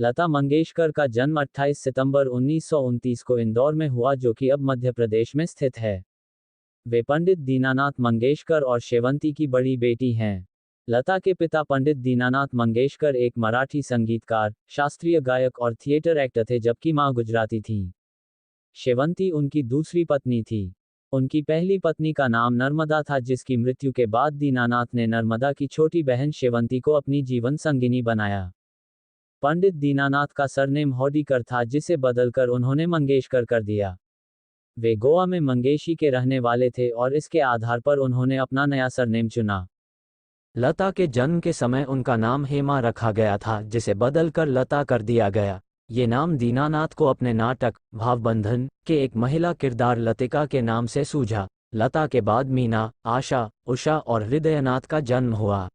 लता मंगेशकर का जन्म 28 सितंबर 1929 को इंदौर में हुआ, जो कि अब मध्य प्रदेश में स्थित है। वे पंडित दीनानाथ मंगेशकर और शेवंती की बड़ी बेटी हैं। लता के पिता पंडित दीनानाथ मंगेशकर एक मराठी संगीतकार, शास्त्रीय गायक और थिएटर एक्टर थे, जबकि मां गुजराती थीं। शेवंती उनकी दूसरी पत्नी थी। उनकी पहली पत्नी का नाम नर्मदा था, जिसकी मृत्यु के बाद दीनानाथ ने नर्मदा की छोटी बहन शेवंती को अपनी जीवन संगिनी बनाया। पंडित दीनानाथ का सरनेम हौडीकर था, जिसे बदलकर उन्होंने मंगेशकर कर दिया। वे गोवा में मंगेशी के रहने वाले थे और इसके आधार पर उन्होंने अपना नया सरनेम चुना। लता के जन्म के समय उनका नाम हेमा रखा गया था, जिसे बदलकर लता कर दिया गया। ये नाम दीनानाथ को अपने नाटक भावबंधन के एक महिला किरदार लतिका के नाम से सूझा। लता के बाद मीना, आशा, उषा और हृदयनाथ का जन्म हुआ।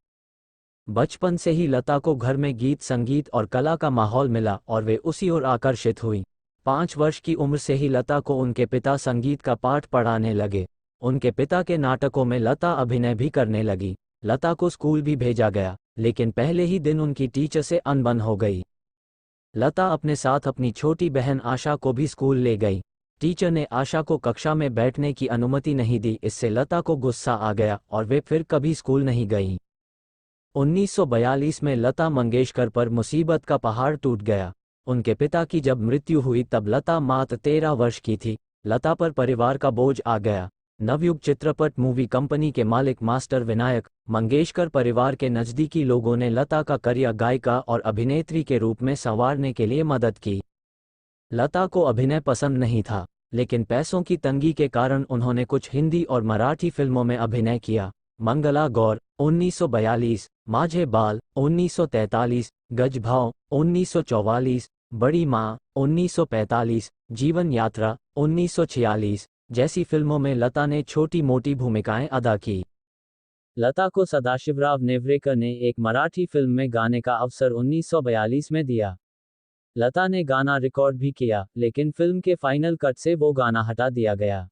बचपन से ही लता को घर में गीत संगीत और कला का माहौल मिला और वे उसी ओर आकर्षित हुई। 5 वर्ष की उम्र से ही लता को उनके पिता संगीत का पाठ पढ़ाने लगे। उनके पिता के नाटकों में लता अभिनय भी करने लगी। लता को स्कूल भी भेजा गया, लेकिन पहले ही दिन उनकी टीचर से अनबन हो गई। लता अपने साथ अपनी छोटी बहन आशा को भी स्कूल ले गई। टीचर ने आशा को कक्षा में बैठने की अनुमति नहीं दी। इससे लता को गुस्सा आ गया और वे फिर कभी स्कूल नहीं गईं। 1942 में लता मंगेशकर पर मुसीबत का पहाड़ टूट गया। उनके पिता की जब मृत्यु हुई तब लता मात्र 13 वर्ष की थी। लता पर परिवार का बोझ आ गया। नवयुग चित्रपट मूवी कंपनी के मालिक मास्टर विनायक मंगेशकर परिवार के नज़दीकी लोगों ने लता का करियर गायिका और अभिनेत्री के रूप में संवारने के लिए मदद की। लता को अभिनय पसंद नहीं था, लेकिन पैसों की तंगी के कारण उन्होंने कुछ हिंदी और मराठी फिल्मों में अभिनय किया। मंगला गौर 1942, माझे बाल 1943, गजभाव 1944, बड़ी माँ 1945, जीवन यात्रा 1946 जैसी फिल्मों में लता ने छोटी मोटी भूमिकाएं अदा की। लता को सदाशिवराव नेवरेकर ने एक मराठी फिल्म में गाने का अवसर 1942 में दिया। लता ने गाना रिकॉर्ड भी किया, लेकिन फिल्म के फाइनल कट से वो गाना हटा दिया गया।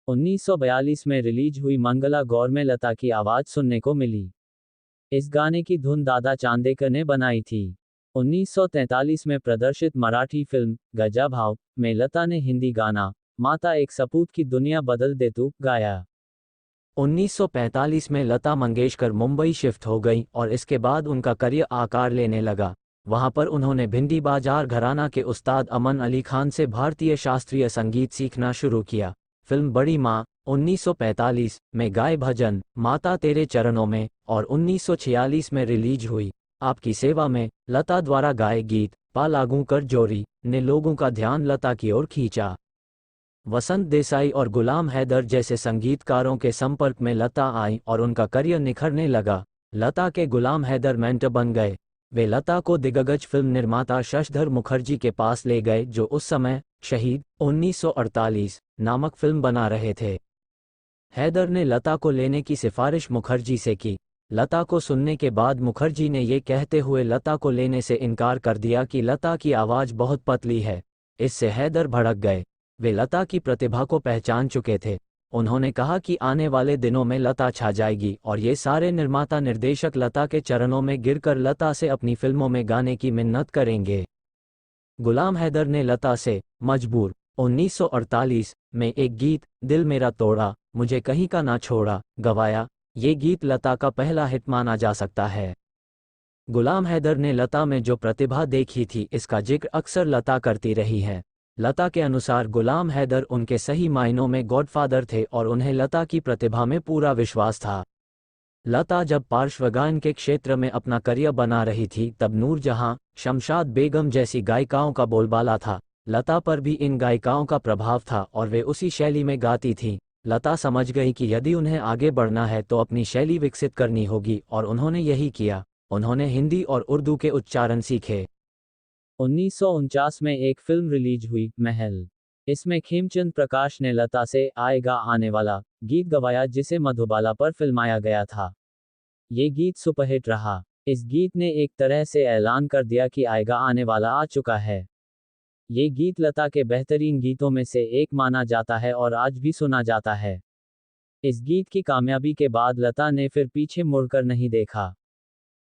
1942 में रिलीज हुई मंगला गौर में लता की आवाज सुनने को मिली। इस गाने की धुन दादा चांदेकर ने बनाई थी। 1943 में प्रदर्शित मराठी फिल्म गजा भाव में लता ने हिंदी गाना माता एक सपूत की दुनिया बदल दे तू गाया। 1945 में लता मंगेशकर मुंबई शिफ्ट हो गई और इसके बाद उनका करियर आकार लेने लगा। वहां पर उन्होंने भिंडी बाजार घराना के उस्ताद अमन अली खान से भारतीय शास्त्रीय संगीत सीखना शुरू किया। फिल्म बड़ी माँ 1945 में गाए भजन माता तेरे चरणों में और 1946 में रिलीज हुई आपकी सेवा में लता द्वारा गाए गीत पा लागू कर जोरी ने लोगों का ध्यान लता की ओर खींचा। वसंत देसाई और गुलाम हैदर जैसे संगीतकारों के संपर्क में लता आई और उनका करियर निखरने लगा। लता के गुलाम हैदर मेंटर बन गए। वे लता को दिग्गज फिल्म निर्माता शशधर मुखर्जी के पास ले गए, जो उस समय शहीद 1948 नामक फिल्म बना रहे थे। हैदर ने लता को लेने की सिफारिश मुखर्जी से की। लता को सुनने के बाद मुखर्जी ने ये कहते हुए लता को लेने से इनकार कर दिया कि लता की आवाज़ बहुत पतली है। इससे हैदर भड़क गए। वे लता की प्रतिभा को पहचान चुके थे। उन्होंने कहा कि आने वाले दिनों में लता छा जाएगी और ये सारे निर्माता निर्देशक लता के चरणों में गिरकर लता से अपनी फिल्मों में गाने की मिन्नत करेंगे। गुलाम हैदर ने लता से मजबूर 1948 में एक गीत दिल मेरा तोड़ा मुझे कहीं का ना छोड़ा गवाया। ये गीत लता का पहला हिट माना जा सकता है। गुलाम हैदर ने लता में जो प्रतिभा देखी थी, इसका जिक्र अक्सर लता करती रही है। लता के अनुसार गुलाम हैदर उनके सही मायनों में गॉडफादर थे और उन्हें लता की प्रतिभा में पूरा विश्वास था। लता जब पार्श्वगायन के क्षेत्र में अपना करियर बना रही थी, तब नूरजहां, शमशाद बेगम जैसी गायिकाओं का बोलबाला था। लता पर भी इन गायिकाओं का प्रभाव था और वे उसी शैली में गाती थीं। लता समझ गई कि यदि उन्हें आगे बढ़ना है तो अपनी शैली विकसित करनी होगी और उन्होंने यही किया। उन्होंने हिंदी और उर्दू के उच्चारण सीखे। 1949 में एक फिल्म रिलीज हुई महल। इसमें खेमचंद प्रकाश ने लता से आएगा आने वाला गीत गवाया, जिसे मधुबाला पर फिल्माया गया था। ये गीत सुपरहिट रहा। इस गीत ने एक तरह से ऐलान कर दिया कि आएगा आने वाला आ चुका है। ये गीत लता के बेहतरीन गीतों में से एक माना जाता है और आज भी सुना जाता है। इस गीत की कामयाबी के बाद लता ने फिर पीछे मुड़कर नहीं देखा।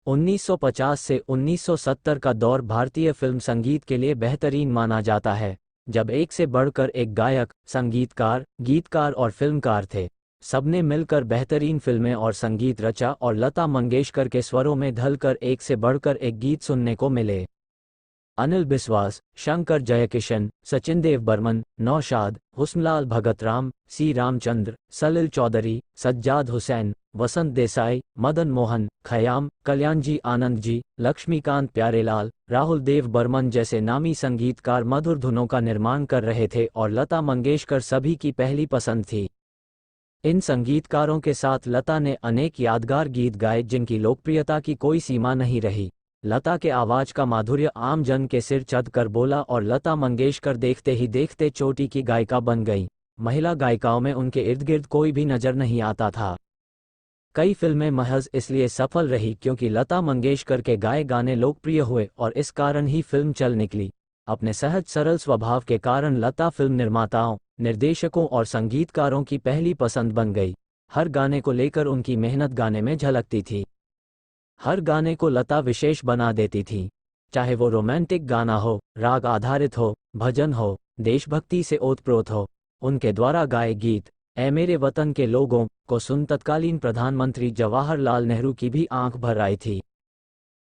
1950 से 1970 का दौर भारतीय फिल्म संगीत के लिए बेहतरीन माना जाता है, जब एक से बढ़कर एक गायक, संगीतकार, गीतकार और फिल्मकार थे। सबने मिलकर बेहतरीन फिल्में और संगीत रचा और लता मंगेशकर के स्वरों में ढलकर एक से बढ़कर एक गीत सुनने को मिले। अनिल बिस्वास, शंकर जयकिशन, सचिन देव बर्मन, नौशाद, हुस्नलाल भगतराम, सी रामचंद्र, सलिल चौधरी, सज्जाद हुसैन, वसंत देसाई, मदन मोहन, खयाम, कल्याणजी आनंद जी, लक्ष्मीकांत प्यारेलाल, राहुल देव बर्मन जैसे नामी संगीतकार मधुर धुनों का निर्माण कर रहे थे और लता मंगेशकर सभी की पहली पसंद थी। इन संगीतकारों के साथ लता ने अनेक यादगार गीत गाए जिनकी लोकप्रियता की कोई सीमा नहीं रही। लता के आवाज का माधुर्य आम जन के सिर चढ़ कर बोला और लता मंगेशकर देखते ही देखते चोटी की गायिका बन गई। महिला गायिकाओं में उनके इर्द गिर्द कोई भी नजर नहीं आता था। कई फिल्में महज इसलिए सफल रही क्योंकि लता मंगेशकर के गाए गाने लोकप्रिय हुए और इस कारण ही फिल्म चल निकली। अपने सहज सरल स्वभाव के कारण लता फिल्म निर्माताओं, निर्देशकों और संगीतकारों की पहली पसंद बन गई। हर गाने को लेकर उनकी मेहनत गाने में झलकती थी। हर गाने को लता विशेष बना देती थी, चाहे वो रोमांटिक गाना हो, राग आधारित हो, भजन हो, देशभक्ति से ओतप्रोत हो। उनके द्वारा गाए गीत ऐ मेरे वतन के लोगों को सुन तत्कालीन प्रधानमंत्री जवाहरलाल नेहरू की भी आंख भर आई थी।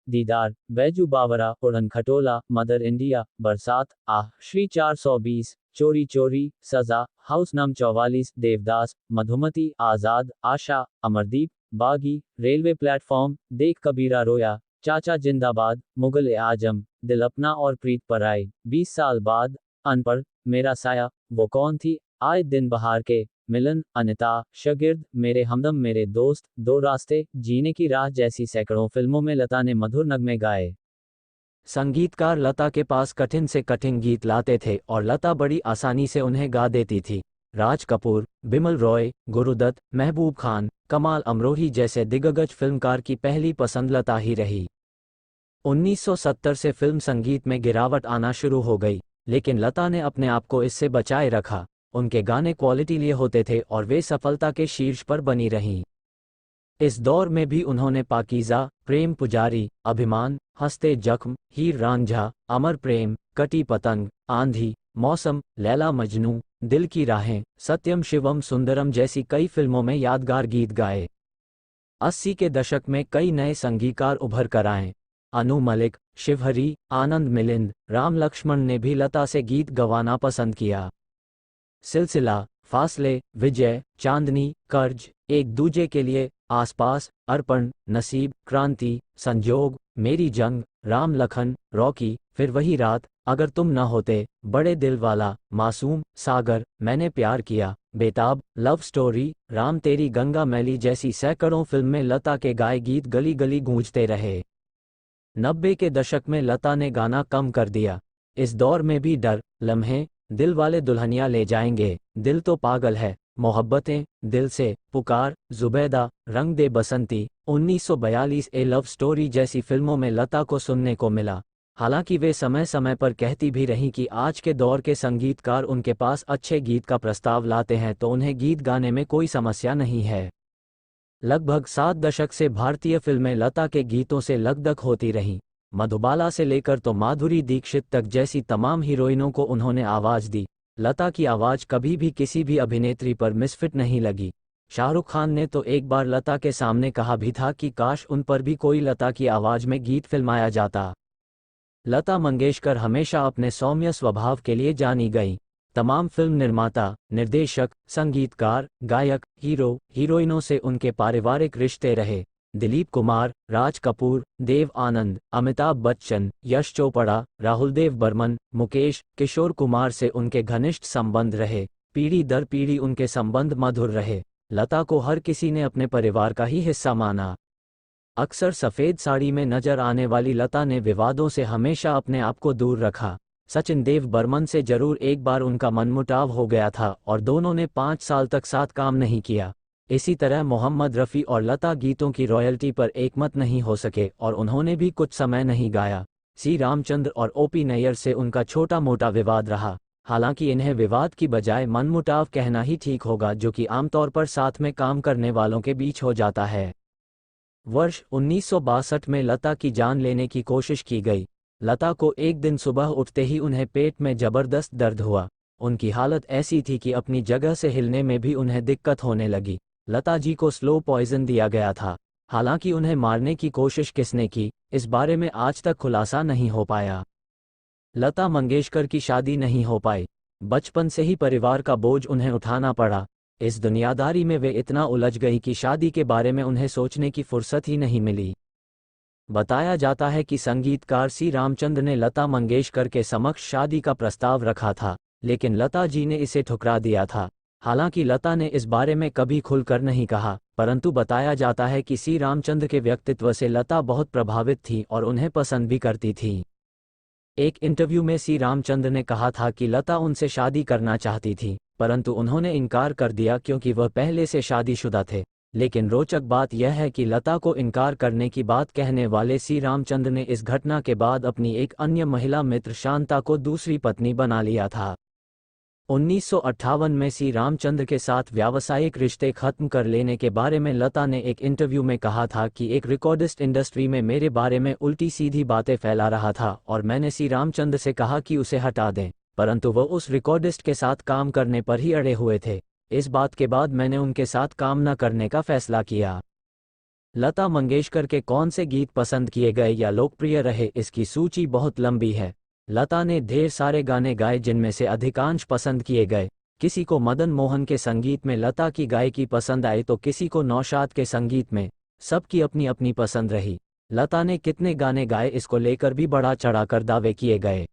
दीदार, बैजू बावरा, उड़न खटोला, मदर इंडिया, बरसात, आह, श्री 420, चोरी चोरी, सजा, हाउस नंबर 44, देवदास, मधुमती, आजाद, आशा, अमरदीप, बागी, रेलवे प्लेटफॉर्म, देख कबीरा रोया, चाचा जिंदाबाद, मुगल ए आजम, दिल अपना और प्रीत पराई, 20 साल बाद, अनपढ़, मेरा साया, वो कौन थी, आए दिन बहार के, मिलन, अनिता, शागिर्द, मेरे हमदम मेरे दोस्त, दो रास्ते, जीने की राह जैसी सैकड़ों फिल्मों में लता ने मधुर नगमे गाए। संगीतकार लता के पास कठिन से कठिन गीत लाते थे और लता बड़ी आसानी से उन्हें गा देती थी। राज कपूर, बिमल रॉय, गुरुदत्त, महबूब खान, कमाल अमरोही जैसे दिग्गज फिल्मकार की पहली पसंद लता ही रही। 1970 से फिल्म संगीत में गिरावट आना शुरू हो गई, लेकिन लता ने अपने आप को इससे बचाए रखा। उनके गाने क्वालिटी लिए होते थे और वे सफलता के शीर्ष पर बनी रहीं। इस दौर में भी उन्होंने पाकीज़ा, प्रेम पुजारी, अभिमान, हंसते जख्म, हीर रांझा, अमर प्रेम, कटी पतंग, आंधी, मौसम, लैला मजनू, दिल की राहें, सत्यम शिवम सुंदरम जैसी कई फिल्मों में यादगार गीत गाए। 80 के दशक में कई नए संगीतकार उभर कर आए। अनु मलिक, शिवहरी, आनंद मिलिंद, राम लक्ष्मण ने भी लता से गीत गवाना पसंद किया। सिलसिला, फासले, विजय, चांदनी, कर्ज, एक दूजे के लिए, आसपास, अर्पण, नसीब, क्रांति, संजोग, मेरी जंग, राम लखन, रॉकी, फिर वही रात, अगर तुम न होते, बड़े दिल वाला, मासूम, सागर, मैंने प्यार किया, बेताब, लव स्टोरी, राम तेरी गंगा मैली जैसी सैकड़ों फिल्म में लता के गाए गीत गली गली गूंजते रहे। 90 के दशक में लता ने गाना कम कर दिया। इस दौर में भी डर, लम्हे, दिल वाले दुल्हनिया ले जाएंगे, दिल तो पागल है, मोहब्बतें, दिल से, पुकार, जुबैदा, रंग दे बसंती, 1942 ए लव स्टोरी जैसी फिल्मों में लता को सुनने को मिला। हालांकि वे समय समय पर कहती भी रहीं कि आज के दौर के संगीतकार उनके पास अच्छे गीत का प्रस्ताव लाते हैं तो उन्हें गीत गाने में कोई समस्या नहीं है। लगभग 7 दशक से भारतीय फिल्में लता के गीतों से लकदक होती रहीं। मधुबाला से लेकर तो माधुरी दीक्षित तक जैसी तमाम हीरोइनों को उन्होंने आवाज दी। लता की आवाज कभी भी किसी भी अभिनेत्री पर मिसफिट नहीं लगी। शाहरुख खान ने तो एक बार लता के सामने कहा भी था कि काश उन पर भी कोई लता की आवाज में गीत फिल्माया जाता। लता मंगेशकर हमेशा अपने सौम्य स्वभाव के लिए जानी गईं। तमाम फिल्म निर्माता, निर्देशक, संगीतकार, गायक, हीरो, हीरोइनों से उनके पारिवारिक रिश्ते रहे। दिलीप कुमार, राज कपूर, देव आनंद, अमिताभ बच्चन, यश चोपड़ा, राहुल देव बर्मन, मुकेश, किशोर कुमार से उनके घनिष्ठ संबंध रहे। पीढ़ी दर पीढ़ी उनके संबंध मधुर रहे। लता को हर किसी ने अपने परिवार का ही हिस्सा माना। अक्सर सफ़ेद साड़ी में नजर आने वाली लता ने विवादों से हमेशा अपने आप को दूर रखा। सचिन देव बर्मन से जरूर एक बार उनका मनमुटाव हो गया था और दोनों ने 5 साल तक साथ काम नहीं किया। इसी तरह मोहम्मद रफ़ी और लता गीतों की रॉयल्टी पर एकमत नहीं हो सके और उन्होंने भी कुछ समय नहीं गाया। सी रामचंद्र और ओपी नैयर से उनका छोटा मोटा विवाद रहा। हालांकि इन्हें विवाद की बजाय मनमुटाव कहना ही ठीक होगा, जो कि आमतौर पर साथ में काम करने वालों के बीच हो जाता है। वर्ष 1962 में लता की जान लेने की कोशिश की गई। लता को एक दिन सुबह उठते ही उन्हें पेट में जबरदस्त दर्द हुआ। उनकी हालत ऐसी थी कि अपनी जगह से हिलने में भी उन्हें दिक्कत होने लगी। लता जी को स्लो पॉइजन दिया गया था। हालांकि उन्हें मारने की कोशिश किसने की, इस बारे में आज तक खुलासा नहीं हो पाया। लता मंगेशकर की शादी नहीं हो पाई। बचपन से ही परिवार का बोझ उन्हें उठाना पड़ा। इस दुनियादारी में वे इतना उलझ गई कि शादी के बारे में उन्हें सोचने की फुर्सत ही नहीं मिली। बताया जाता है कि संगीतकार सी रामचंद्र ने लता मंगेशकर के समक्ष शादी का प्रस्ताव रखा था, लेकिन लता जी ने इसे ठुकरा दिया था। हालांकि लता ने इस बारे में कभी खुलकर नहीं कहा, परंतु बताया जाता है कि सी रामचंद्र के व्यक्तित्व से लता बहुत प्रभावित थी और उन्हें पसंद भी करती थी। एक इंटरव्यू में सी रामचंद्र ने कहा था कि लता उनसे शादी करना चाहती थी, परंतु उन्होंने इनकार कर दिया क्योंकि वह पहले से शादीशुदा थे। लेकिन रोचक बात यह है कि लता को इनकार करने की बात कहने वाले सी रामचंद्र ने इस घटना के बाद अपनी एक अन्य महिला मित्र शांता को दूसरी पत्नी बना लिया था। 1958 में सी रामचंद्र के साथ व्यावसायिक रिश्ते खत्म कर लेने के बारे में लता ने एक इंटरव्यू में कहा था कि एक रिकॉर्डिस्ट इंडस्ट्री में मेरे बारे में उल्टी सीधी बातें फैला रहा था और मैंने सी रामचंद्र से कहा कि उसे हटा दें, परंतु वह उस रिकॉर्डिस्ट के साथ काम करने पर ही अड़े हुए थे। इस बात के बाद मैंने उनके साथ काम न करने का फैसला किया। लता मंगेशकर के कौन से गीत पसंद किए गए या लोकप्रिय रहे, इसकी सूची बहुत लंबी है। लता ने ढेर सारे गाने गाए जिनमें से अधिकांश पसंद किए गए। किसी को मदन मोहन के संगीत में लता की गायकी पसंद आई तो किसी को नौशाद के संगीत में। सबकी अपनी अपनी पसंद रही। लता ने कितने गाने गाए, इसको लेकर भी बढ़ा चढ़ाकर दावे किए गए।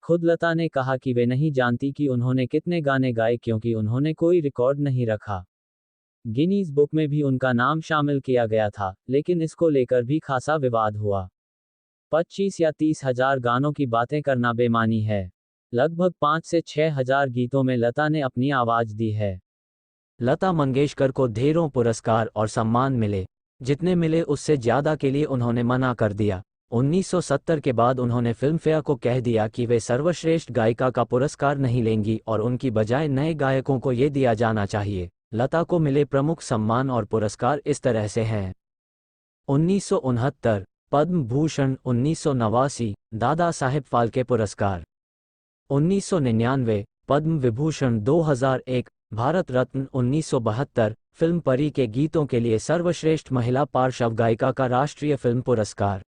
खुद लता ने कहा कि वे नहीं जानती कि उन्होंने कितने गाने गाए क्योंकि उन्होंने कोई रिकॉर्ड नहीं रखा। गिनीज बुक में भी उनका नाम शामिल किया गया था, लेकिन इसको लेकर भी खासा विवाद हुआ। 25 या 30 हजार गानों की बातें करना बेमानी है। लगभग 5 से 6 हजार गीतों में लता ने अपनी आवाज दी है। लता मंगेशकर को ढेरों पुरस्कार और सम्मान मिले। जितने मिले उससे ज्यादा के लिए उन्होंने मना कर दिया। 1970 के बाद उन्होंने फिल्मफेयर को कह दिया कि वे सर्वश्रेष्ठ गायिका का पुरस्कार नहीं लेंगी और उनकी बजाय नए गायकों को ये दिया जाना चाहिए। लता को मिले प्रमुख सम्मान और पुरस्कार इस तरह से हैं। 1969 पद्म भूषण, 1989 दादा साहेब फाल्के पुरस्कार, 1999 पद्म विभूषण, 2001 भारत रत्न, 1972 फिल्म परी के गीतों के लिए सर्वश्रेष्ठ महिला पार्श्व गायिका का राष्ट्रीय फिल्म पुरस्कार,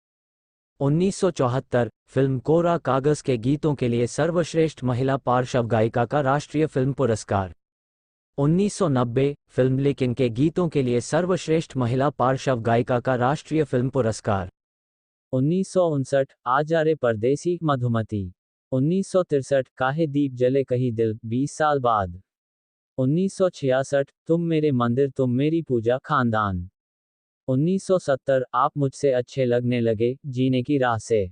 1974 फिल्म कोरा कागज के गीतों के लिए सर्वश्रेष्ठ महिला पार्श्व गायिका का राष्ट्रीय फिल्म पुरस्कार, 1990 फिल्म लेकिन के गीतों के लिए सर्वश्रेष्ठ महिला पार्श्व गायिका का राष्ट्रीय फिल्म पुरस्कार, 1959 आजा रे परदेसी मधुमती, 1963 काहे दीप जले कहीं दिल 20 साल बाद, 1966 तुम मेरे मंदिर तुम मेरी पूजा खानदान, 1970 आप मुझसे अच्छे लगने लगे जीने की राह से,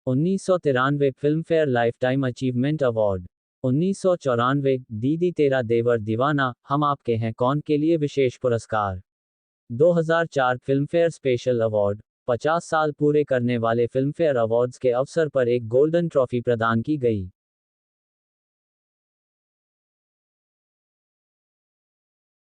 1993 फिल्मफेयर लाइफटाइम अचीवमेंट अवार्ड, 1994 दीदी तेरा देवर दीवाना हम आपके हैं कौन के लिए विशेष पुरस्कार, 2004 फिल्मफेयर स्पेशल अवार्ड। 50 साल पूरे करने वाले फिल्मफेयर अवार्ड्स के अवसर पर एक गोल्डन ट्रॉफी प्रदान की गई।